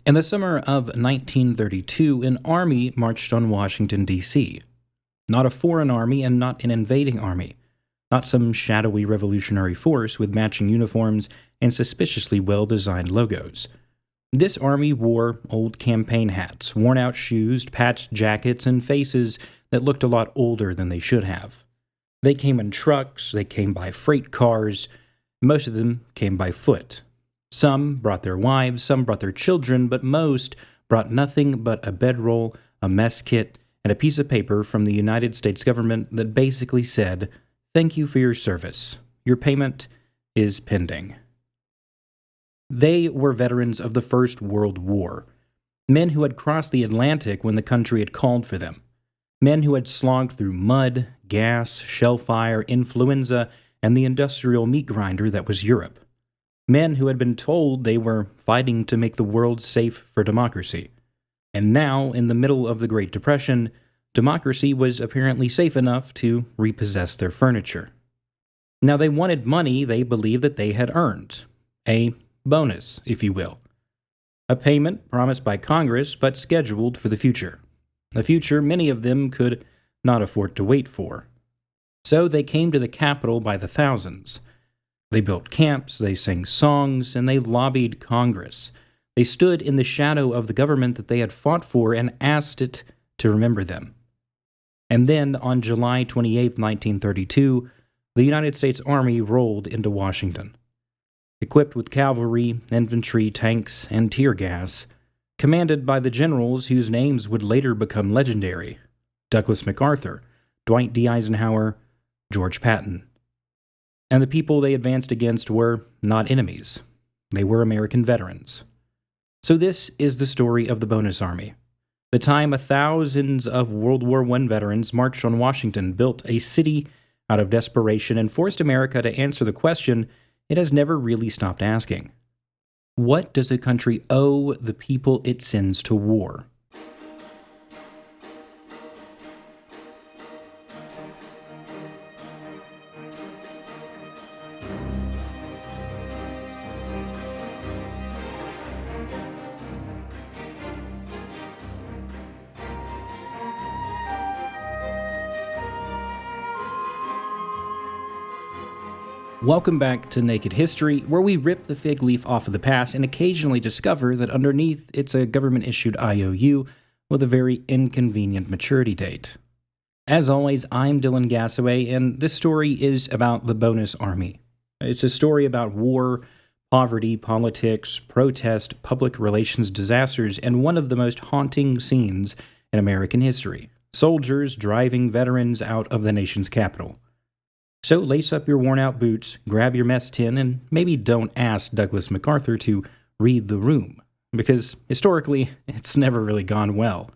In the summer of 1932, an army marched on Washington, D.C. Not a foreign army and not an invading army. Not some shadowy revolutionary force with matching uniforms and suspiciously well-designed logos. This army wore old campaign hats, worn-out shoes, patched jackets, and faces that looked a lot older than they should have. They came in trucks, they came by freight cars, most of them came by foot. Some brought their wives, some brought their children, but most brought nothing but a bedroll, a mess kit, and a piece of paper from the United States government that basically said, "Thank you for your service. Your payment is pending." They were veterans of the First World War, men who had crossed the Atlantic when the country had called for them, men who had slogged through mud, gas, shellfire, influenza, and the industrial meat grinder that was Europe. Men who had been told they were fighting to make the world safe for democracy. And now, in the middle of the Great Depression, democracy was apparently safe enough to repossess their furniture. Now, they wanted money they believed that they had earned. A bonus, if you will. A payment promised by Congress, but scheduled for the future. A future many of them could not afford to wait for. So they came to the Capitol by the thousands. They built camps, they sang songs, and they lobbied Congress. They stood in the shadow of the government that they had fought for and asked it to remember them. And then, on July 28, 1932, the United States Army rolled into Washington. Equipped with cavalry, infantry, tanks, and tear gas, commanded by the generals whose names would later become legendary: Douglas MacArthur, Dwight D. Eisenhower, George Patton. And the people they advanced against were not enemies. They were American veterans. So this is the story of the Bonus Army. The time thousands of World War I veterans marched on Washington, built a city out of desperation, and forced America to answer the question it has never really stopped asking. What does a country owe the people it sends to war? Welcome back to Naked History, where we rip the fig leaf off of the past and occasionally discover that underneath it's a government-issued IOU with a very inconvenient maturity date. As always, I'm Dylan Gassaway, and this story is about the Bonus Army. It's a story about war, poverty, politics, protest, public relations disasters, and one of the most haunting scenes in American history: soldiers driving veterans out of the nation's capital. So lace up your worn-out boots, grab your mess tin, and maybe don't ask Douglas MacArthur to read the room, because historically, it's never really gone well.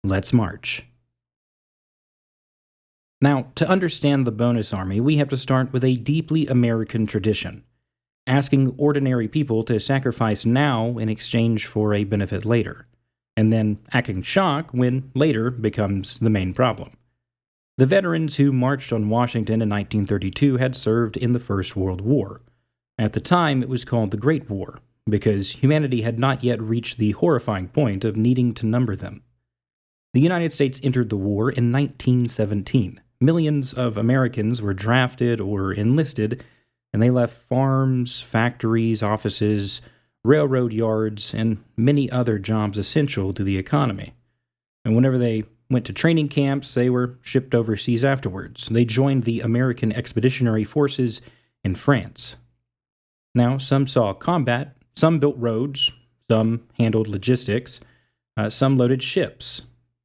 Let's march. Now, to understand the Bonus Army, we have to start with a deeply American tradition: asking ordinary people to sacrifice now in exchange for a benefit later, and then acting shock when later becomes the main problem. The veterans who marched on Washington in 1932 had served in the First World War. At the time, it was called the Great War, because humanity had not yet reached the horrifying point of needing to number them. The United States entered the war in 1917. Millions of Americans were drafted or enlisted, and they left farms, factories, offices, railroad yards, and many other jobs essential to the economy. And whenever they went to training camps, they were shipped overseas afterwards. They joined the American Expeditionary Forces in France. Now, some saw combat, some built roads, some handled logistics, some loaded ships.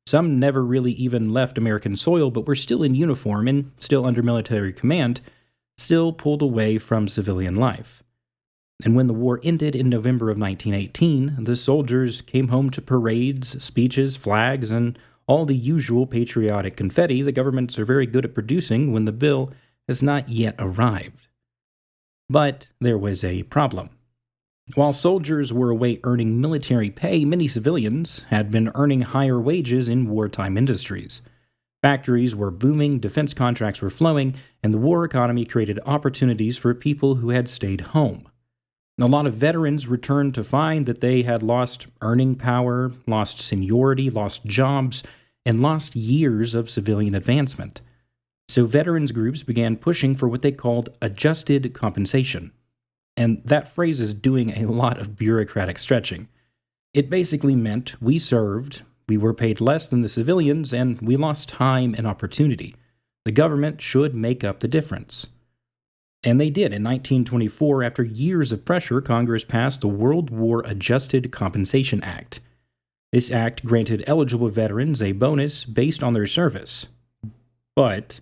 Some never really even left American soil, but were still in uniform and still under military command, still pulled away from civilian life. And when the war ended in November of 1918, the soldiers came home to parades, speeches, flags, and all the usual patriotic confetti the governments are very good at producing when the bill has not yet arrived. But there was a problem. While soldiers were away earning military pay, many civilians had been earning higher wages in wartime industries. Factories were booming, defense contracts were flowing, and the war economy created opportunities for people who had stayed home. A lot of veterans returned to find that they had lost earning power, lost seniority, lost jobs, and lost years of civilian advancement. So veterans groups began pushing for what they called adjusted compensation. And that phrase is doing a lot of bureaucratic stretching. It basically meant we served, we were paid less than the civilians, and we lost time and opportunity. The government should make up the difference. And they did. In 1924, after years of pressure, Congress passed the World War Adjusted Compensation Act. This act granted eligible veterans a bonus based on their service. But,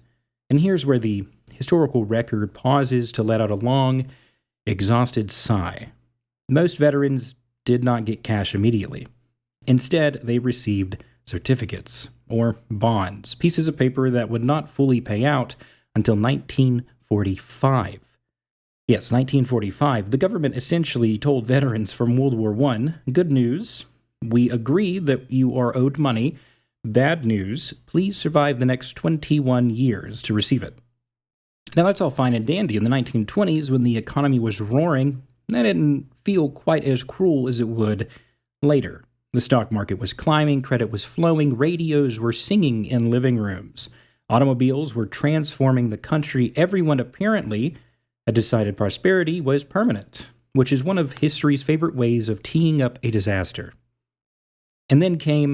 and here's where the historical record pauses to let out a long, exhausted sigh. Most veterans did not get cash immediately. Instead, they received certificates, or bonds, pieces of paper that would not fully pay out until 1945. Yes, 1945. The government essentially told veterans from World War I, good news, we agree that you are owed money. Bad news, please survive the next 21 years to receive it. Now that's all fine and dandy. In the 1920s, when the economy was roaring, that didn't feel quite as cruel as it would later. The stock market was climbing, credit was flowing, radios were singing in living rooms. Automobiles were transforming the country. Everyone apparently had decided prosperity was permanent, which is one of history's favorite ways of teeing up a disaster. And then came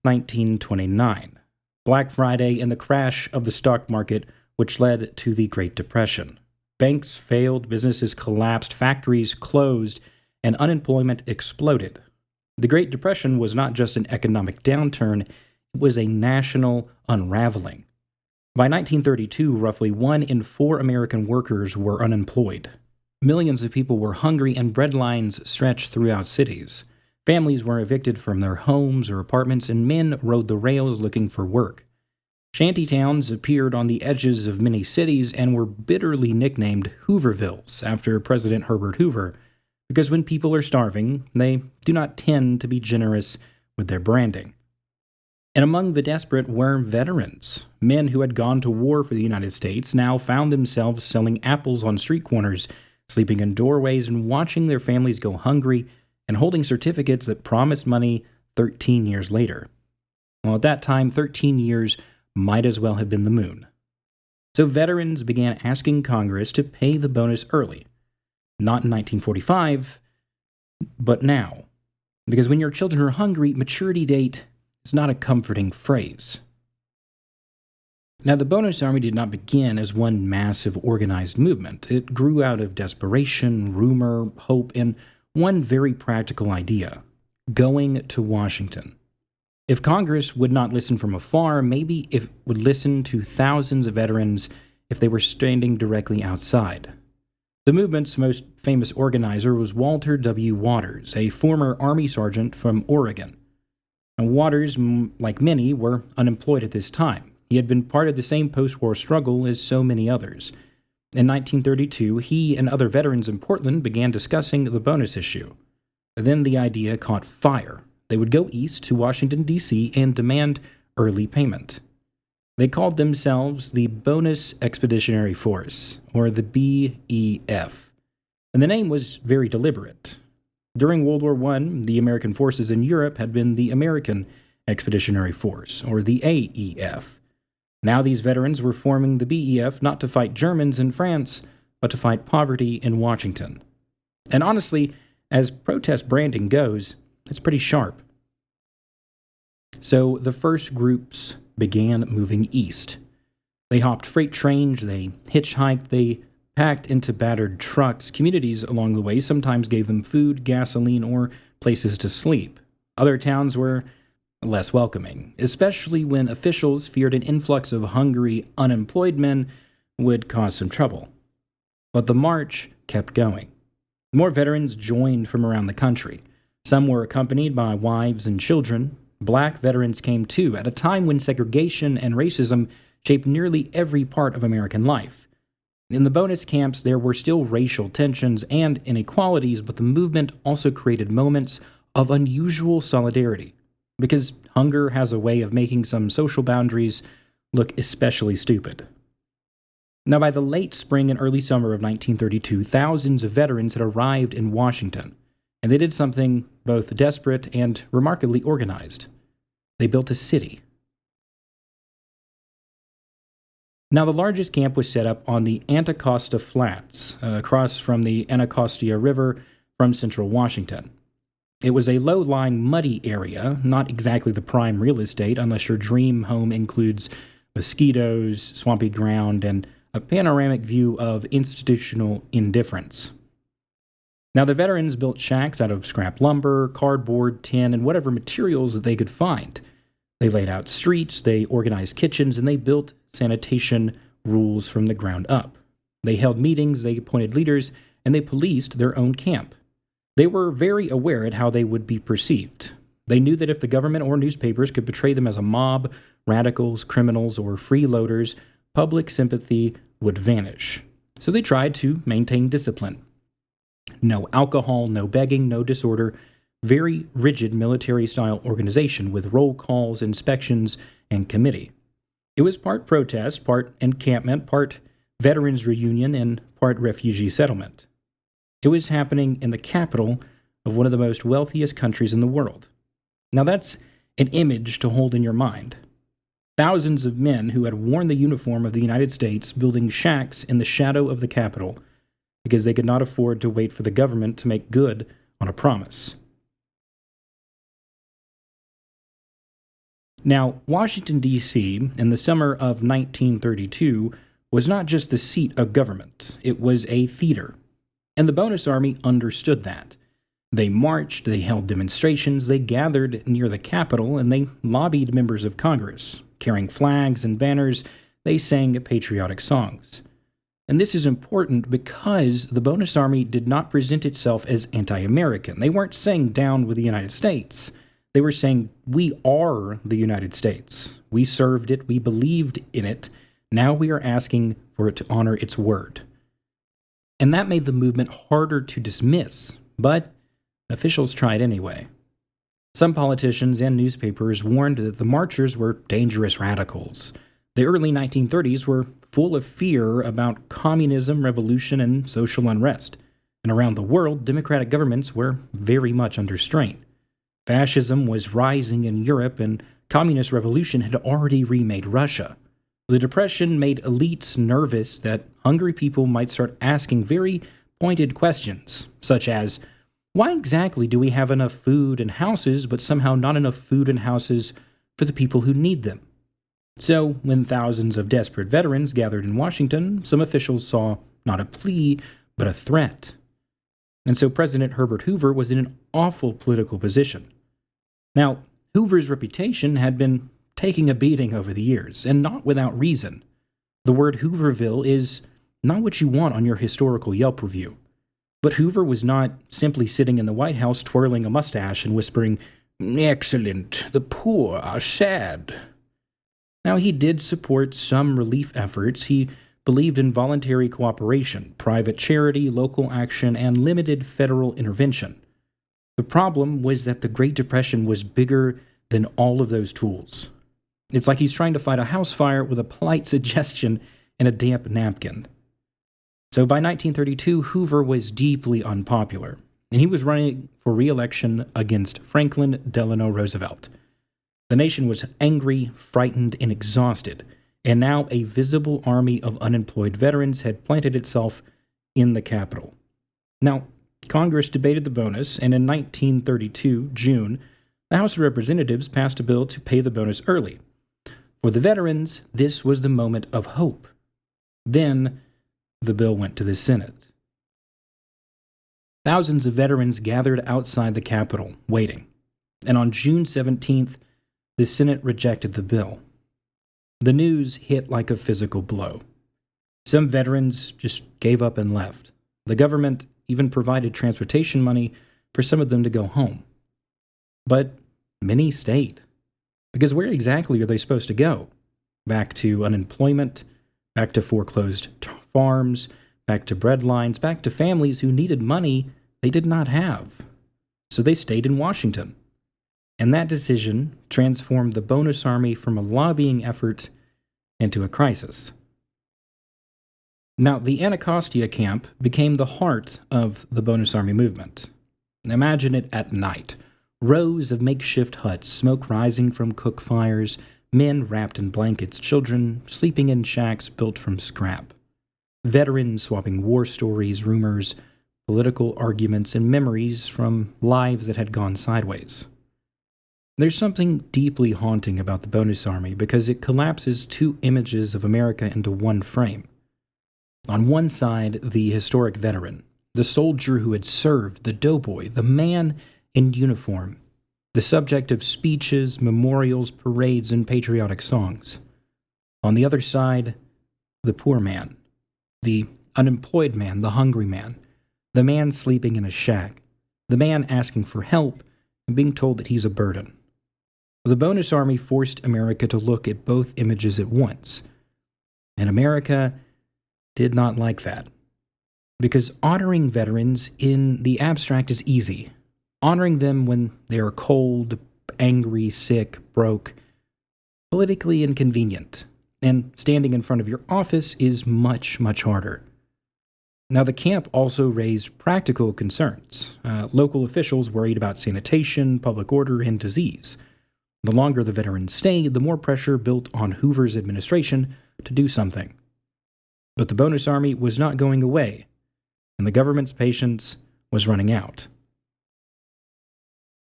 1929, Black Friday and the crash of the stock market, which led to the Great Depression. Banks failed, businesses collapsed, factories closed, and unemployment exploded. The Great Depression was not just an economic downturn, it was a national unraveling. By 1932, roughly 1 in 4 American workers were unemployed. Millions of people were hungry, and bread lines stretched throughout cities. Families were evicted from their homes or apartments, and men rode the rails looking for work. Shantytowns appeared on the edges of many cities and were bitterly nicknamed Hoovervilles after President Herbert Hoover, because when people are starving, they do not tend to be generous with their branding. And among the desperate were veterans. Men who had gone to war for the United States now found themselves selling apples on street corners, sleeping in doorways, and watching their families go hungry, and holding certificates that promised money 13 years later. Well, at that time, 13 years might as well have been the moon. So veterans began asking Congress to pay the bonus early. Not in 1945, but now. Because when your children are hungry, maturity date is not a comforting phrase. Now, the bonus army did not begin as one massive organized movement. It grew out of desperation, rumor, hope, and one very practical idea: going to Washington. If Congress would not listen from afar, maybe it would listen to thousands of veterans if they were standing directly outside. The movement's most famous organizer was Walter W. Waters, a former Army sergeant from Oregon. Now, Waters, like many, were unemployed at this time. He had been part of the same post-war struggle as so many others. In 1932, he and other veterans in Portland began discussing the bonus issue. Then the idea caught fire. They would go east to Washington, D.C. and demand early payment. They called themselves the Bonus Expeditionary Force, or the BEF. And the name was very deliberate. During World War I, the American forces in Europe had been the American Expeditionary Force, or the AEF. Now these veterans were forming the BEF not to fight Germans in France, but to fight poverty in Washington. And honestly, as protest branding goes, it's pretty sharp. So the first groups began moving east. They hopped freight trains, they hitchhiked, they packed into battered trucks. Communities along the way sometimes gave them food, gasoline, or places to sleep. Other towns were less welcoming, especially when officials feared an influx of hungry, unemployed men would cause some trouble. But the march kept going. More veterans joined from around the country. Some were accompanied by wives and children. Black veterans came too, at a time when segregation and racism shaped nearly every part of American life. In the bonus camps, there were still racial tensions and inequalities, but the movement also created moments of unusual solidarity, because hunger has a way of making some social boundaries look especially stupid. Now, by the late spring and early summer of 1932, thousands of veterans had arrived in Washington, and they did something both desperate and remarkably organized. They built a city. Now, the largest camp was set up on the Anacostia Flats, across from the Anacostia River from central Washington. It was a low-lying, muddy area, not exactly the prime real estate unless your dream home includes mosquitoes, swampy ground, and a panoramic view of institutional indifference. Now, the veterans built shacks out of scrap lumber, cardboard, tin, and whatever materials that they could find. They laid out streets, they organized kitchens, and they built sanitation rules from the ground up. They held meetings, they appointed leaders, and they policed their own camp. They were very aware at how they would be perceived. They knew that if the government or newspapers could portray them as a mob, radicals, criminals, or freeloaders, public sympathy would vanish. So they tried to maintain discipline. No alcohol, no begging, no disorder. Very rigid military-style organization with roll calls, inspections, and committee. It was part protest, part encampment, part veterans reunion, and part refugee settlement. It was happening in the capital of one of the most wealthiest countries in the world. Now that's an image to hold in your mind. Thousands of men who had worn the uniform of the United States building shacks in the shadow of the Capitol because they could not afford to wait for the government to make good on a promise. Now, Washington, D.C., in the summer of 1932, was not just the seat of government, it was a theater. And the Bonus Army understood that. They marched, they held demonstrations, they gathered near the Capitol, and they lobbied members of Congress. Carrying flags and banners, they sang patriotic songs. And this is important because the Bonus Army did not present itself as anti-American. They weren't saying down with the United States. They were saying, we are the United States. We served it, we believed in it. Now we are asking for it to honor its word. And that made the movement harder to dismiss, but officials tried anyway. Some politicians and newspapers warned that the marchers were dangerous radicals. The early 1930s were full of fear about communism, revolution, and social unrest. And around the world, democratic governments were very much under strain. Fascism was rising in Europe, and communist revolution had already remade Russia. The Depression made elites nervous that hungry people might start asking very pointed questions, such as, why exactly do we have enough food and houses, but somehow not enough food and houses for the people who need them? So, when thousands of desperate veterans gathered in Washington, some officials saw not a plea, but a threat. And so President Herbert Hoover was in an awful political position. Now, Hoover's reputation had been taking a beating over the years, and not without reason. The word Hooverville is not what you want on your historical Yelp review. But Hoover was not simply sitting in the White House twirling a mustache and whispering, "Excellent, the poor are sad." Now, he did support some relief efforts. He believed in voluntary cooperation, private charity, local action, and limited federal intervention. The problem was that the Great Depression was bigger than all of those tools. It's like he's trying to fight a house fire with a polite suggestion and a damp napkin. So by 1932, Hoover was deeply unpopular, and he was running for re-election against Franklin Delano Roosevelt. The nation was angry, frightened, and exhausted, and now a visible army of unemployed veterans had planted itself in the Capitol. Now, Congress debated the bonus, and in 1932, June, the House of Representatives passed a bill to pay the bonus early. For the veterans, this was the moment of hope. Then, the bill went to the Senate. Thousands of veterans gathered outside the Capitol, waiting. And on June 17th, the Senate rejected the bill. The news hit like a physical blow. Some veterans just gave up and left. The government even provided transportation money for some of them to go home. But many stayed. Because where exactly are they supposed to go? Back to unemployment, back to foreclosed farms, back to bread lines, back to families who needed money they did not have. So they stayed in Washington. And that decision transformed the Bonus Army from a lobbying effort into a crisis. Now, the Anacostia camp became the heart of the Bonus Army movement. Imagine it at night. Rows of makeshift huts, smoke rising from cook fires, men wrapped in blankets, children sleeping in shacks built from scrap. Veterans swapping war stories, rumors, political arguments, and memories from lives that had gone sideways. There's something deeply haunting about the Bonus Army because it collapses two images of America into one frame. On one side, the historic veteran, the soldier who had served, the doughboy, the man in uniform, the subject of speeches, memorials, parades, and patriotic songs. On the other side, the poor man, the unemployed man, the hungry man, the man sleeping in a shack, the man asking for help and being told that he's a burden. The Bonus Army forced America to look at both images at once, and America did not like that. Because honoring veterans in the abstract is easy. Honoring them when they are cold, angry, sick, broke, politically inconvenient, and standing in front of your office is much, much harder. Now, the camp also raised practical concerns. Local officials worried about sanitation, public order, and disease. The longer the veterans stayed, the more pressure built on Hoover's administration to do something. But the Bonus Army was not going away, and the government's patience was running out.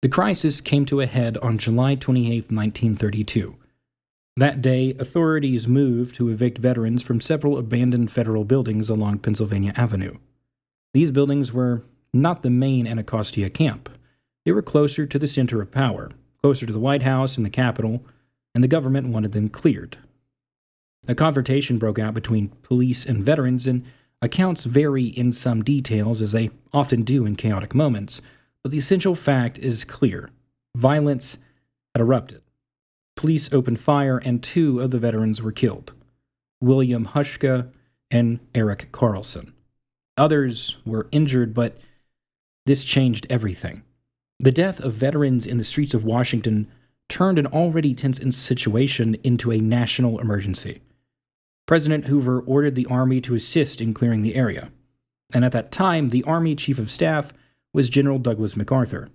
The crisis came to a head on July 28, 1932. That day, authorities moved to evict veterans from several abandoned federal buildings along Pennsylvania Avenue. These buildings were not the main Anacostia camp. They were closer to the center of power, closer to the White House and the Capitol, and the government wanted them cleared. A confrontation broke out between police and veterans, and accounts vary in some details, as they often do in chaotic moments, but the essential fact is clear. Violence had erupted. Police opened fire, and two of the veterans were killed, William Hushka and Eric Carlson. Others were injured, but this changed everything. The death of veterans in the streets of Washington turned an already tense situation into a national emergency. President Hoover ordered the Army to assist in clearing the area, and at that time, the Army Chief of Staff was General Douglas MacArthur.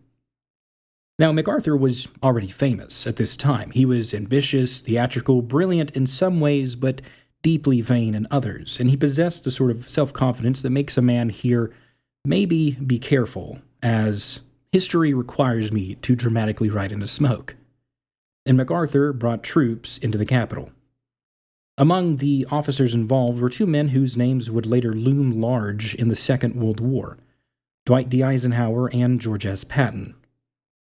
Now, MacArthur was already famous at this time. He was ambitious, theatrical, brilliant in some ways, but deeply vain in others, and he possessed the sort of self-confidence that makes a man hear, "Maybe be careful, as history requires me to dramatically ride into smoke." And MacArthur brought troops into the capital. Among the officers involved were two men whose names would later loom large in the Second World War, Dwight D. Eisenhower and George S. Patton.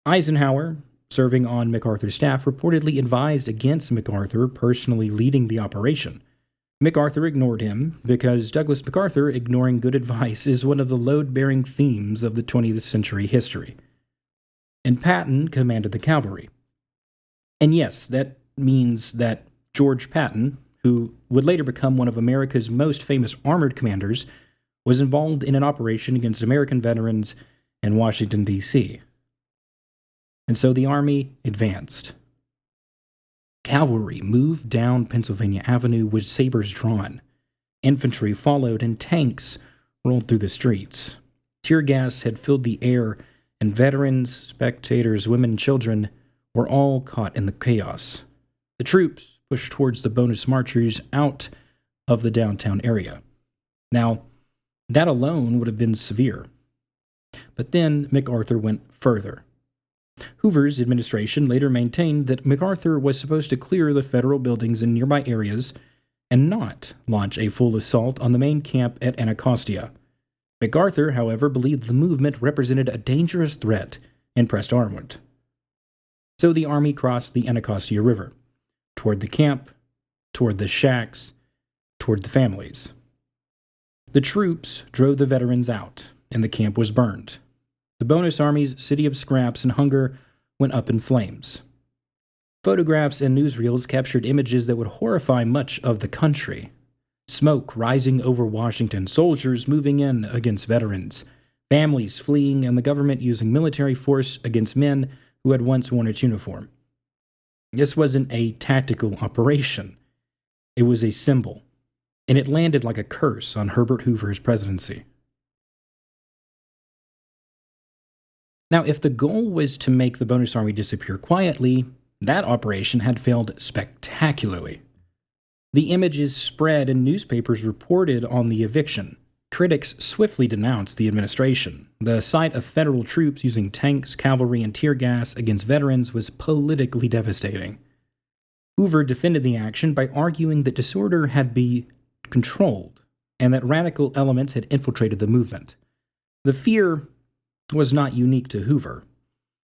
Eisenhower, serving on MacArthur's staff, reportedly advised against MacArthur personally leading the operation. MacArthur ignored him because Douglas MacArthur ignoring good advice is one of the load-bearing themes of the 20th century history. And Patton commanded the cavalry. And yes, that means that George Patton, who would later become one of America's most famous armored commanders, was involved in an operation against American veterans in Washington, D.C. And so the Army advanced. Cavalry moved down Pennsylvania Avenue with sabers drawn. Infantry followed, and tanks rolled through the streets. Tear gas had filled the air, and veterans, spectators, women, and children were all caught in the chaos. The troops pushed towards the bonus marchers out of the downtown area. Now, that alone would have been severe. But then MacArthur went further. Hoover's administration later maintained that MacArthur was supposed to clear the federal buildings in nearby areas and not launch a full assault on the main camp at Anacostia. MacArthur, however, believed the movement represented a dangerous threat and pressed onward. So the Army crossed the Anacostia River, toward the camp, toward the shacks, toward the families. The troops drove the veterans out, and the camp was burned. The Bonus Army's city of scraps and hunger went up in flames. Photographs and newsreels captured images that would horrify much of the country. Smoke rising over Washington, soldiers moving in against veterans, families fleeing, and the government using military force against men who had once worn its uniform. This wasn't a tactical operation. It was a symbol. and it landed like a curse on Herbert Hoover's presidency. Now, if the goal was to make the bonus army disappear quietly, that operation had failed spectacularly. The images spread and newspapers reported on the eviction. Critics swiftly denounced the administration. The sight of federal troops using tanks, cavalry, and tear gas against veterans was politically devastating. Hoover defended the action by arguing that disorder had been controlled and that radical elements had infiltrated the movement. The fear was not unique to Hoover.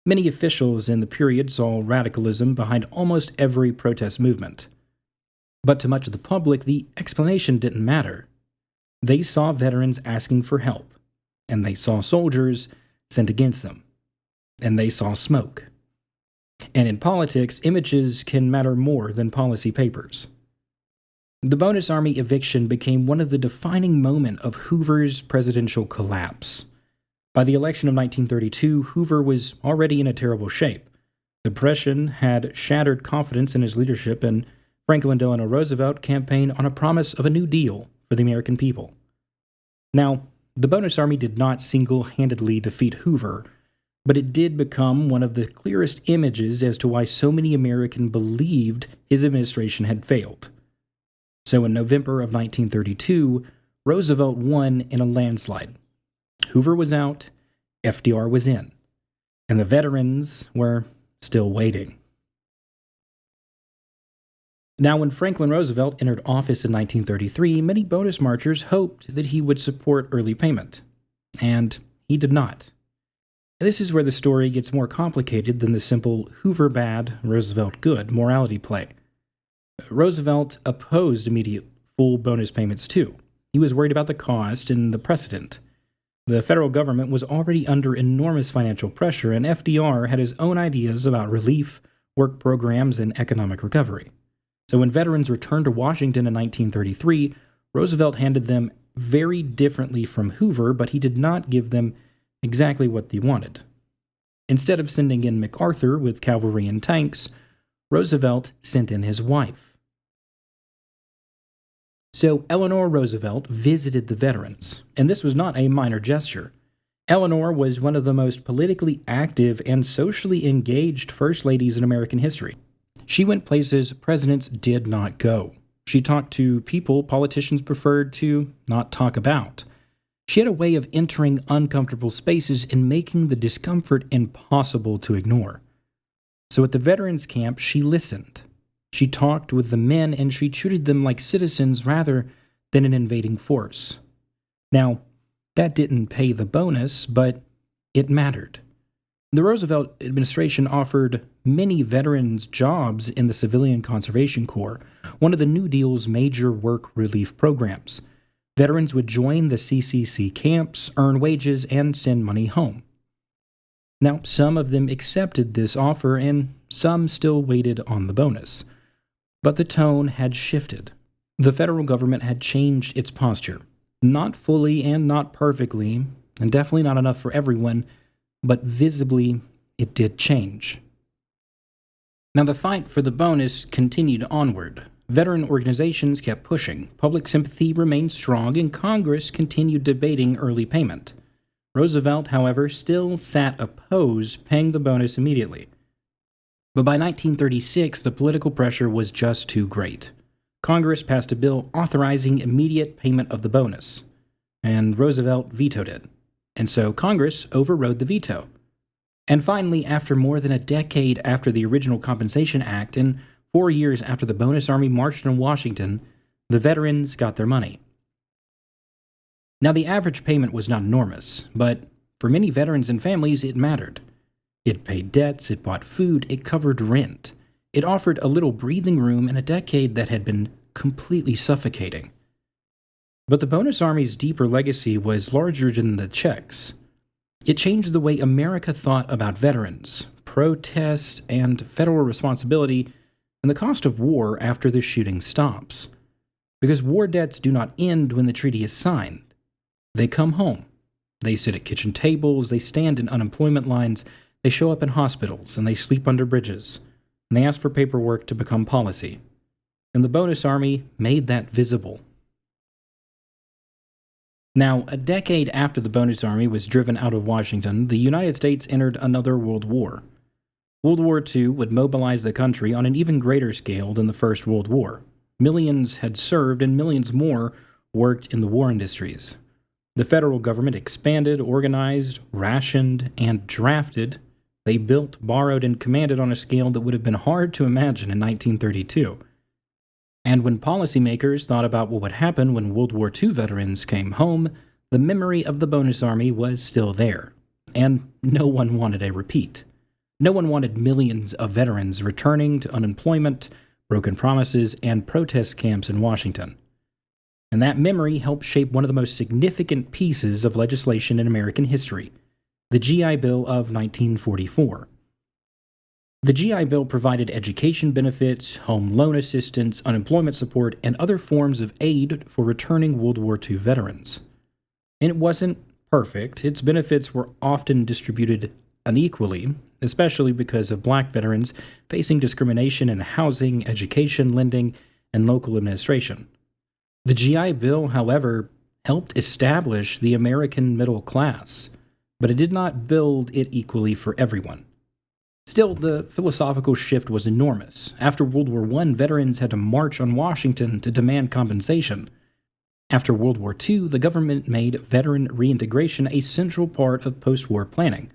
Many officials in the period saw radicalism behind almost every protest movement. But to much of the public, the explanation didn't matter. They saw veterans asking for help, and they saw soldiers sent against them, and they saw smoke. And in politics, images can matter more than policy papers. The bonus army eviction became one of the defining moments of Hoover's presidential collapse. By the election of 1932, Hoover was already in a terrible shape. Depression had shattered confidence in his leadership, and Franklin Delano Roosevelt campaigned on a promise of a new deal for the American people. Now, the bonus army did not single-handedly defeat Hoover, but it did become one of the clearest images as to why so many Americans believed his administration had failed. So in November of 1932, Roosevelt won in a landslide. Hoover was out, FDR was in, and the veterans were still waiting. Now, when Franklin Roosevelt entered office in 1933, many bonus marchers hoped that he would support early payment, and he did not. This is where the story gets more complicated than the simple Hoover bad, Roosevelt good morality play. Roosevelt opposed immediate full bonus payments too. He was worried about the cost and the precedent. The federal government was already under enormous financial pressure, and FDR had his own ideas about relief, work programs, and economic recovery. So when veterans returned to Washington in 1933, Roosevelt handled them very differently from Hoover, but he did not give them exactly what they wanted. Instead of sending in MacArthur with cavalry and tanks, Roosevelt sent in his wife. So Eleanor Roosevelt visited the veterans, and this was not a minor gesture. Eleanor was one of the most politically active and socially engaged first ladies in American history. She went places presidents did not go. She talked to people politicians preferred to not talk about. She had a way of entering uncomfortable spaces and making the discomfort impossible to ignore. So at the veterans camp, she listened. She talked with the men, and she treated them like citizens rather than an invading force. Now, that didn't pay the bonus, but it mattered. The Roosevelt administration offered many veterans jobs in the Civilian Conservation Corps, one of the New Deal's major work relief programs. Veterans would join the CCC camps, earn wages, and send money home. Now, some of them accepted this offer, and some still waited on the bonus. But the tone had shifted. The federal government had changed its posture. Not fully and not perfectly, and definitely not enough for everyone, but visibly it did change. Now the fight for the bonus continued onward. Veteran organizations kept pushing, public sympathy remained strong, and Congress continued debating early payment. Roosevelt, however, still sat opposed paying the bonus immediately. But by 1936, the political pressure was just too great. Congress passed a bill authorizing immediate payment of the bonus, and Roosevelt vetoed it. And so Congress overrode the veto. And finally, after more than a decade after the original Compensation Act and 4 years after the bonus army marched on Washington, the veterans got their money. Now, the average payment was not enormous, but for many veterans and families, it mattered. It paid debts, it bought food, it covered rent. It offered a little breathing room in a decade that had been completely suffocating. But the bonus army's deeper legacy was larger than the checks. It changed the way America thought about veterans, protest, and federal responsibility, and the cost of war after the shooting stops. Because war debts do not end when the treaty is signed. They come home. They sit at kitchen tables, they stand in unemployment lines, they show up in hospitals, and they sleep under bridges, and they ask for paperwork to become policy. And the bonus army made that visible. Now, a decade after the Bonus Army was driven out of Washington, the United States entered another World War. World War II would mobilize the country on an even greater scale than the First World War. Millions had served, and millions more worked in the war industries. The federal government expanded, organized, rationed, and drafted. They built, borrowed, and commanded on a scale that would have been hard to imagine in 1932. And when policymakers thought about what would happen when World War II veterans came home, the memory of the Bonus Army was still there. And no one wanted a repeat. No one wanted millions of veterans returning to unemployment, broken promises, and protest camps in Washington. And that memory helped shape one of the most significant pieces of legislation in American history, the GI Bill of 1944. The GI Bill provided education benefits, home loan assistance, unemployment support, and other forms of aid for returning World War II veterans. And it wasn't perfect. Its benefits were often distributed unequally, especially because of black veterans facing discrimination in housing, education, lending, and local administration. The GI Bill, however, helped establish the American middle class, but it did not build it equally for everyone. Still, the philosophical shift was enormous. After World War I, veterans had to march on Washington to demand compensation. After World War II, the government made veteran reintegration a central part of post-war planning.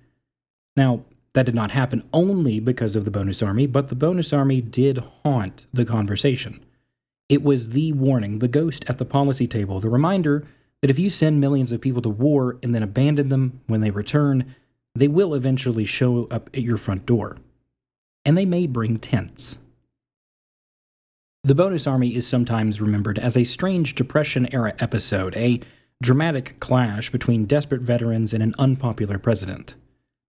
Now, that did not happen only because of the Bonus Army, but the Bonus Army did haunt the conversation. It was the warning, the ghost at the policy table, the reminder that if you send millions of people to war and then abandon them when they return, they will eventually show up at your front door. And they may bring tents. The Bonus Army is sometimes remembered as a strange Depression-era episode, a dramatic clash between desperate veterans and an unpopular president.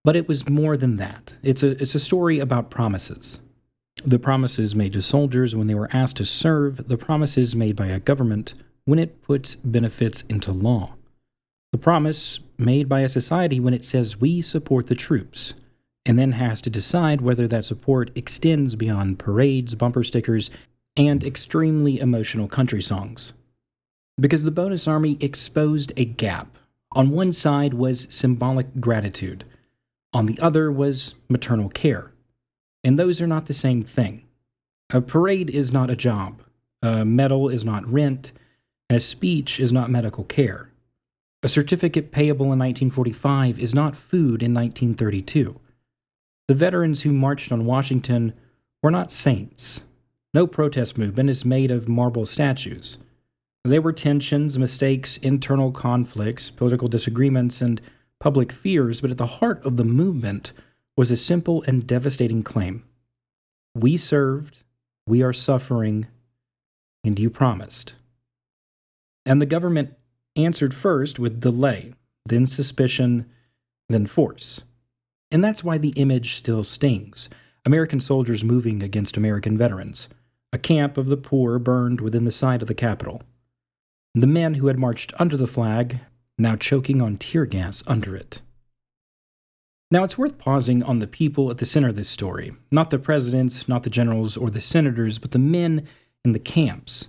But it was more than that. It's a story about promises. The promises made to soldiers when they were asked to serve, the promises made by a government when it puts benefits into law. The promise made by a society when it says we support the troops, and then has to decide whether that support extends beyond parades, bumper stickers, and extremely emotional country songs. Because the Bonus Army exposed a gap. On one side was symbolic gratitude. On the other was maternal care. And those are not the same thing. A parade is not a job. A medal is not rent. And a speech is not medical care. A certificate payable in 1945 is not food in 1932. The veterans who marched on Washington were not saints. No protest movement is made of marble statues. There were tensions, mistakes, internal conflicts, political disagreements, and public fears, but at the heart of the movement was a simple and devastating claim. We served, we are suffering, and you promised. And the government answered first with delay, then suspicion, then force. And that's why the image still stings. American soldiers moving against American veterans. A camp of the poor burned within the side of the Capitol. The men who had marched under the flag now choking on tear gas under it. Now, it's worth pausing on the people at the center of this story. Not the presidents, not the generals or the senators, but the men in the camps.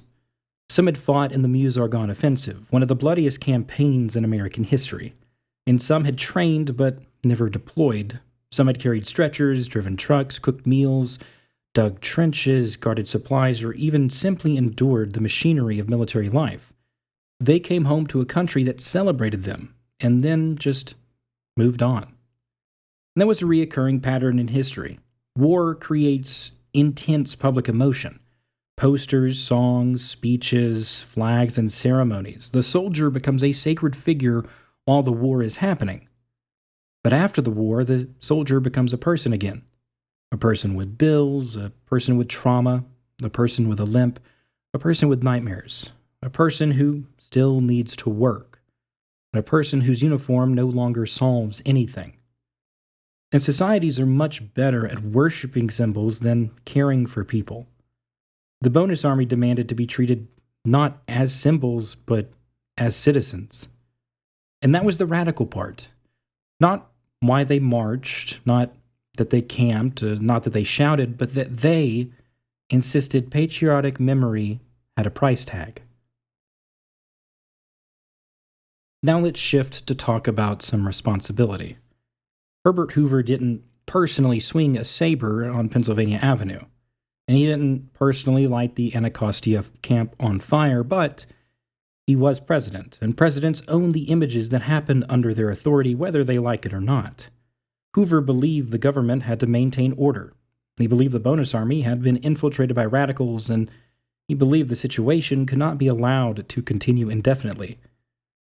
Some had fought in the Meuse-Argonne Offensive, one of the bloodiest campaigns in American history. And some had trained but never deployed. Some had carried stretchers, driven trucks, cooked meals, dug trenches, guarded supplies, or even simply endured the machinery of military life. They came home to a country that celebrated them, and then just moved on. And that was a reoccurring pattern in history. War creates intense public emotion. Posters, songs, speeches, flags, and ceremonies. The soldier becomes a sacred figure while the war is happening. But after the war, the soldier becomes a person again. A person with bills, a person with trauma, a person with a limp, a person with nightmares, a person who still needs to work, and a person whose uniform no longer solves anything. And societies are much better at worshiping symbols than caring for people. The Bonus Army demanded to be treated not as symbols, but as citizens. And that was the radical part. Not why they marched, not that they camped, not that they shouted, but that they insisted patriotic memory had a price tag. Now let's shift to talk about some responsibility. Herbert Hoover didn't personally swing a saber on Pennsylvania Avenue, and he didn't personally light the Anacostia camp on fire, but he was president, and presidents own the images that happen under their authority, whether they like it or not. Hoover believed the government had to maintain order. He believed the bonus army had been infiltrated by radicals, and he believed the situation could not be allowed to continue indefinitely.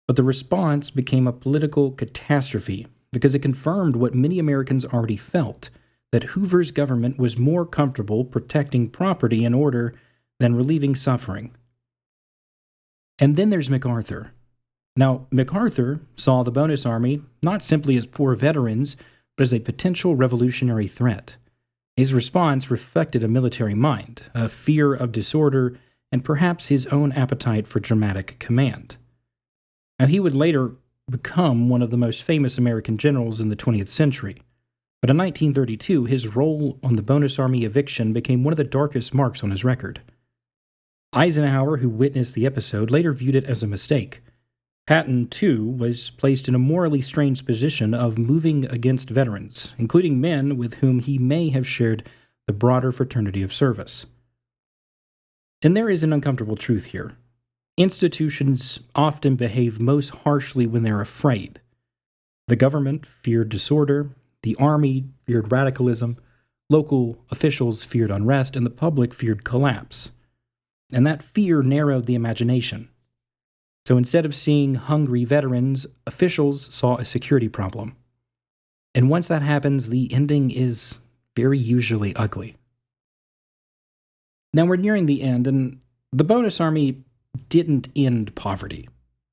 But the response became a political catastrophe because it confirmed what many Americans already felt, that Hoover's government was more comfortable protecting property and order than relieving suffering. And then there's MacArthur. Now, MacArthur saw the bonus army not simply as poor veterans, but as a potential revolutionary threat. His response reflected a military mind, a fear of disorder, and perhaps his own appetite for dramatic command. Now, he would later become one of the most famous American generals in the 20th century. But in 1932, his role on the bonus army eviction became one of the darkest marks on his record. Eisenhower, who witnessed the episode, later viewed it as a mistake. Patton, too, was placed in a morally strange position of moving against veterans, including men with whom he may have shared the broader fraternity of service. And there is an uncomfortable truth here. Institutions often behave most harshly when they're afraid. The government feared disorder, the army feared radicalism, local officials feared unrest, and the public feared collapse. And that fear narrowed the imagination. So instead of seeing hungry veterans, officials saw a security problem. And once that happens, the ending is very usually ugly. Now we're nearing the end, and the bonus army didn't end poverty.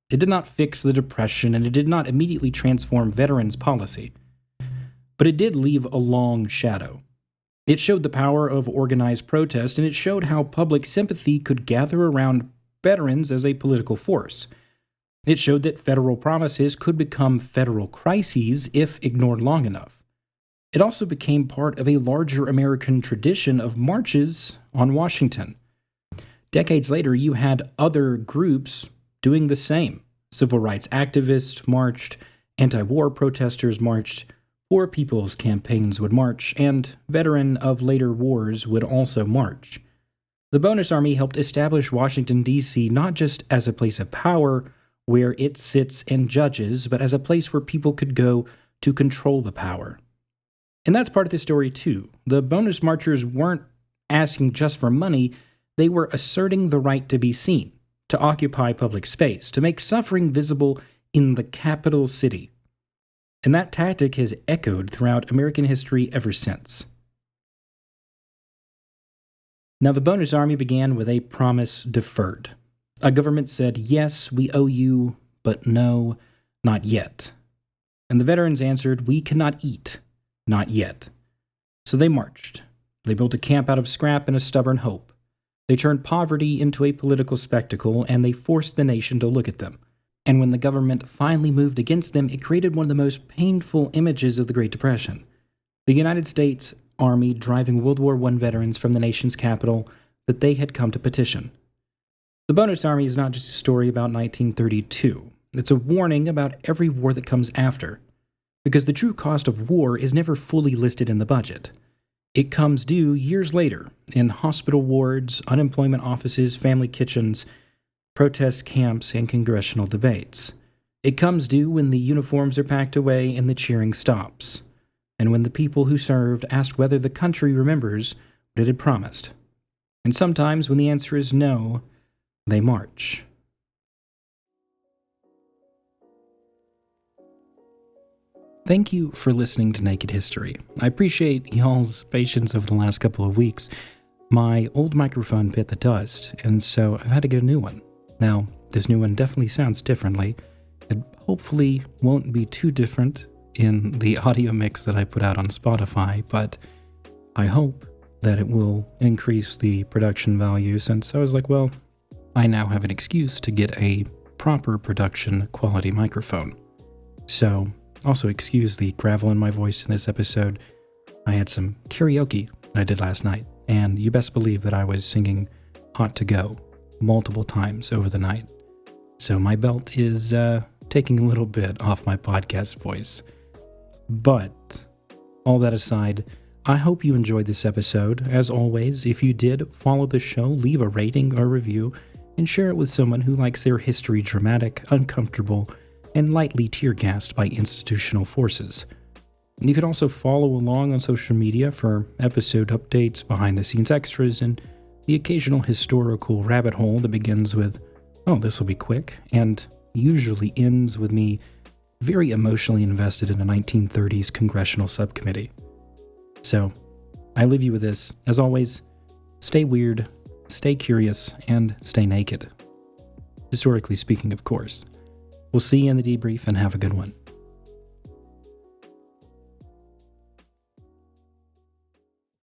It did not fix the Depression, and it did not immediately transform veterans' policy. But it did leave a long shadow. It showed the power of organized protest, and it showed how public sympathy could gather around veterans as a political force. It showed that federal promises could become federal crises if ignored long enough. It also became part of a larger American tradition of marches on Washington. Decades later, you had other groups doing the same. Civil rights activists marched, anti-war protesters marched, poor people's campaigns would march, and veterans of later wars would also march. The bonus army helped establish Washington, D.C. not just as a place of power where it sits and judges, but as a place where people could go to control the power. And that's part of the story, too. The bonus marchers weren't asking just for money. They were asserting the right to be seen, to occupy public space, to make suffering visible in the capital city. And that tactic has echoed throughout American history ever since. Now, the bonus army began with a promise deferred. A government said, yes, we owe you, but no, not yet. And the veterans answered, we cannot eat, not yet. So they marched. They built a camp out of scrap and a stubborn hope. They turned poverty into a political spectacle, and they forced the nation to look at them. And when the government finally moved against them, it created one of the most painful images of the Great Depression. The United States Army driving World War I veterans from the nation's capital that they had come to petition. The bonus army is not just a story about 1932. It's a warning about every war that comes after. Because the true cost of war is never fully listed in the budget. It comes due years later in hospital wards, unemployment offices, family kitchens, protest camps, and congressional debates. It comes due when the uniforms are packed away and the cheering stops, and when the people who served asked whether the country remembers what it had promised. And sometimes when the answer is no, they march. Thank you for listening to Naked History. I appreciate y'all's patience over the last couple of weeks. My old microphone bit the dust, and so I've had to get a new one. Now, this new one definitely sounds differently. It hopefully won't be too different in the audio mix that I put out on Spotify, but I hope that it will increase the production value, since I was like, well, I now have an excuse to get a proper production quality microphone. So, also excuse the gravel in my voice in this episode. I had some karaoke that I did last night, and you best believe that I was singing Hot to Go multiple times over the night. So my belt is taking a little bit off my podcast voice. But, all that aside, I hope you enjoyed this episode. As always, if you did, follow the show, leave a rating or review, and share it with someone who likes their history dramatic, uncomfortable, and lightly tear-gassed by institutional forces. You can also follow along on social media for episode updates, behind-the-scenes extras, and the occasional historical rabbit hole that begins with, oh, this will be quick, and usually ends with me very emotionally invested in a 1930s congressional subcommittee. So, I leave you with this. As always, stay weird, stay curious, and stay naked. Historically speaking, of course. We'll see you in the debrief, and have a good one.